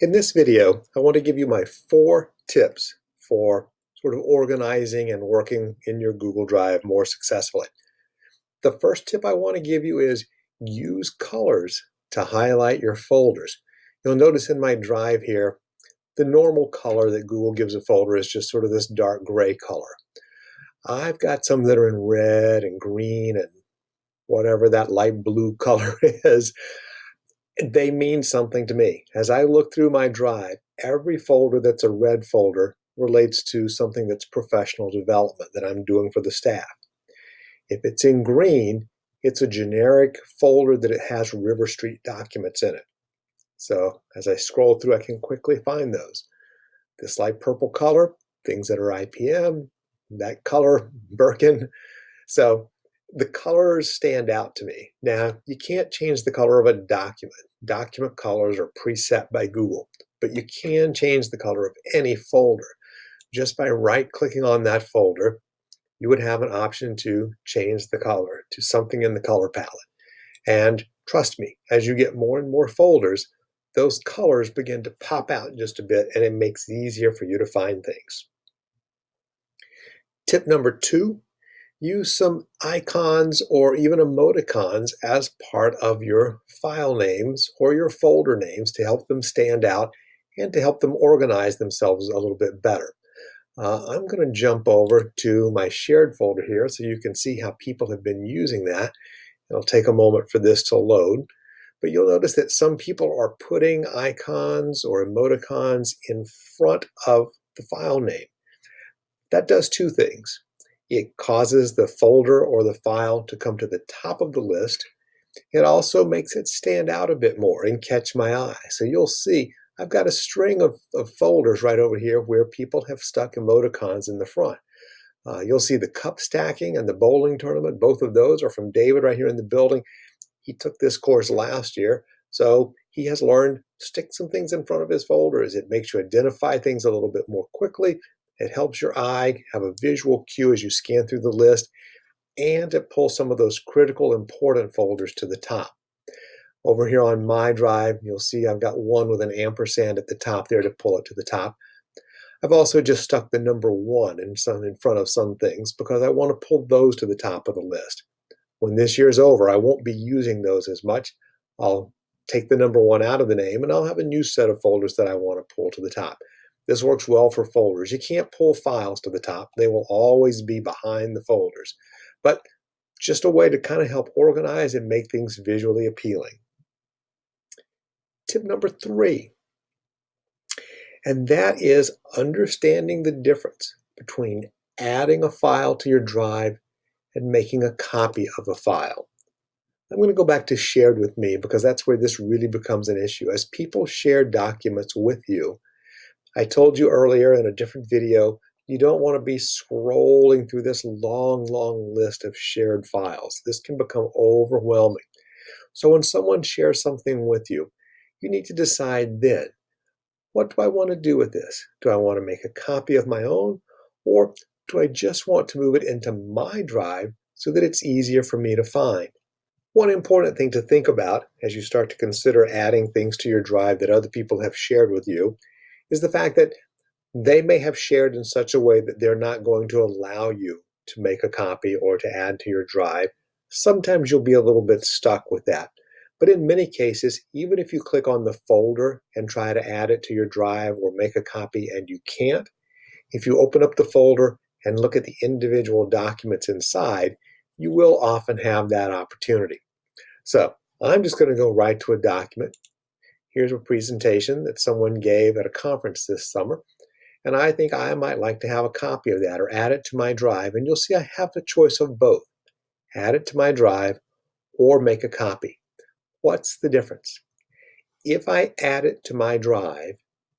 In this video, I want to give you my 4 tips for sort of organizing and working in your Google Drive more successfully. The first tip I want to give you is use colors to highlight your folders. You'll notice in my drive here, the normal color that Google gives a folder is just sort of this dark gray color. I've got some that are in red and green and whatever that light blue color is. They mean something to me. As I look through my drive, every folder that's a red folder relates to something that's professional development that I'm doing for the staff. If it's in green, it's a generic folder that it has River Street documents in it. So as I scroll through, I can quickly find those. This light purple color, things that are IPM, that color, Birkin. So the colors stand out to me. Now, you can't change the color of a document. Document colors are preset by Google, but you can change the color of any folder. Just by right-clicking on that folder, you would have an option to change the color to something in the color palette. And trust me, as you get more and more folders, those colors begin to pop out just a bit, and it makes it easier for you to find things. Tip number 2. Use some icons or even emoticons as part of your file names or your folder names to help them stand out and to help them organize themselves a little bit better. I'm going to jump over to my shared folder here so you can see how people have been using that. It'll take a moment for this to load, but you'll notice that some people are putting icons or emoticons in front of the file name. That does 2 things. It causes the folder or the file to come to the top of the list. It also makes it stand out a bit more and catch my eye. So you'll see I've got a string of folders right over here where people have stuck emoticons in the front. You'll see the cup stacking and the bowling tournament. Both of those are from David right here in the building. He took this course last year, so he has learned stick some things in front of his folders. It makes you identify things a little bit more quickly. It helps your eye have a visual cue as you scan through the list, and it pulls some of those critical, important folders to the top. Over here on my drive, you'll see I've got one with an ampersand at the top there to pull it to the top. I've also just stuck the number 1 in front of some things because I want to pull those to the top of the list. When this year's over, I won't be using those as much. I'll take the number 1 out of the name and I'll have a new set of folders that I want to pull to the top. This works well for folders. You can't pull files to the top. They will always be behind the folders. But just a way to kind of help organize and make things visually appealing. Tip number 3, and that is understanding the difference between adding a file to your drive and making a copy of a file. I'm going to go back to shared with me because that's where this really becomes an issue. As people share documents with you, I told you earlier in a different video, you don't want to be scrolling through this long list of shared files. This can become overwhelming. So when someone shares something with you, you need to decide then, what do I want to do with this? Do I want to make a copy of my own, or do I just want to move it into my drive so that it's easier for me to find? One important thing to think about as you start to consider adding things to your drive that other people have shared with you is the fact that they may have shared in such a way that they're not going to allow you to make a copy or to add to your drive. Sometimes you'll be a little bit stuck with that. But in many cases, even if you click on the folder and try to add it to your drive or make a copy and you can't, if you open up the folder and look at the individual documents inside, you will often have that opportunity. So I'm just going to go right to a document. Here's a presentation that someone gave at a conference this summer, and I think I might like to have a copy of that or add it to my drive, and you'll see I have the choice of both. Add it to my drive or make a copy. What's the difference? If I add it to my drive,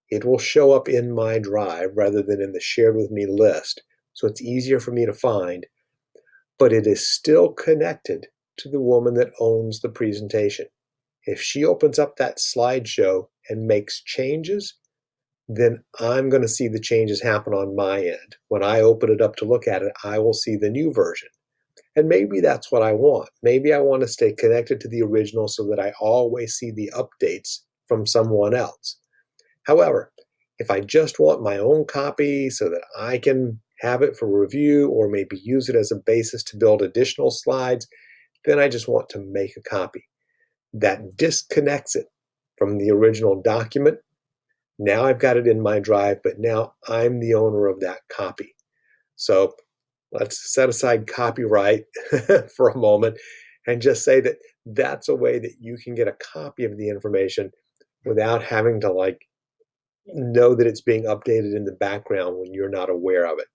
it will show up in my drive rather than in the shared with me list, so it's easier for me to find, but it is still connected to the woman that owns the presentation. If she opens up that slideshow and makes changes, then I'm going to see the changes happen on my end. When I open it up to look at it, I will see the new version. And maybe that's what I want. Maybe I want to stay connected to the original so that I always see the updates from someone else. However, if I just want my own copy so that I can have it for review or maybe use it as a basis to build additional slides, then I just want to make a copy. That disconnects it from the original document. Now I've got it in my drive, but now I'm the owner of that copy. So let's set aside copyright for a moment and just say that that's a way that you can get a copy of the information without having to know that it's being updated in the background when you're not aware of it.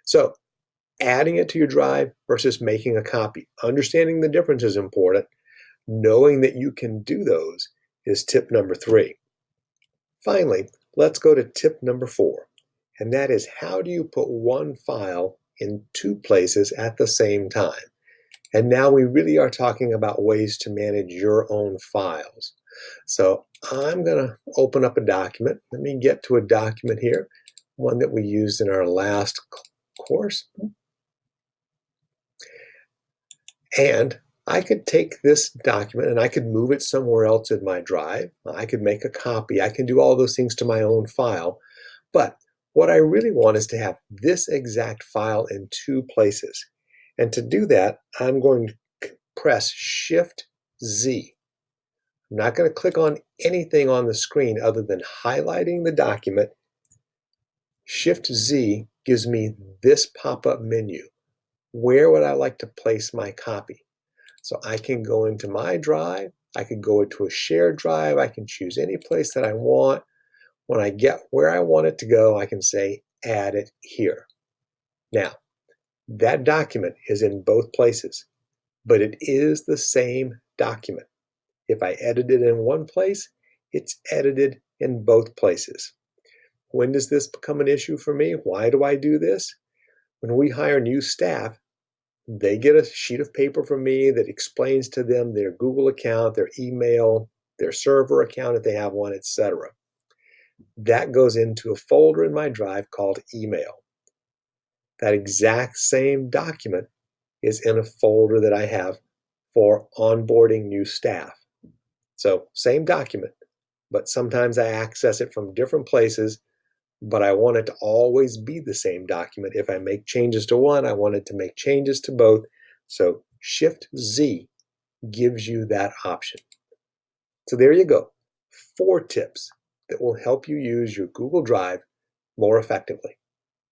So adding it to your drive versus making a copy. Understanding the difference is important. Knowing that you can do those is tip number 3. Finally, let's go to tip number 4, and that is, how do you put one file in 2 places at the same time? And now we really are talking about ways to manage your own files. So I'm going to open up a document. Let me get to a document here, one that we used in our last course. And I could take this document and I could move it somewhere else in my drive. I could make a copy. I can do all those things to my own file. But what I really want is to have this exact file in 2 places. And to do that, I'm going to press Shift-Z. I'm not going to click on anything on the screen other than highlighting the document. Shift-Z gives me this pop-up menu. Where would I like to place my copy? So I can go into my drive. I can go into a shared drive. I can choose any place that I want. When I get where I want it to go, I can say, add it here. Now, that document is in both places, but it is the same document. If I edit it in one place, it's edited in both places. When does this become an issue for me? Why do I do this? When we hire new staff, they get a sheet of paper from me that explains to them their Google account, their email, their server account if they have one, etc. That goes into a folder in my drive called email. That exact same document is in a folder that I have for onboarding new staff. So same document, but sometimes I access it from different places, but I want it to always be the same document. If I make changes to one, I want it to make changes to both. So Shift-Z gives you that option. So there you go. 4 tips that will help you use your Google Drive more effectively.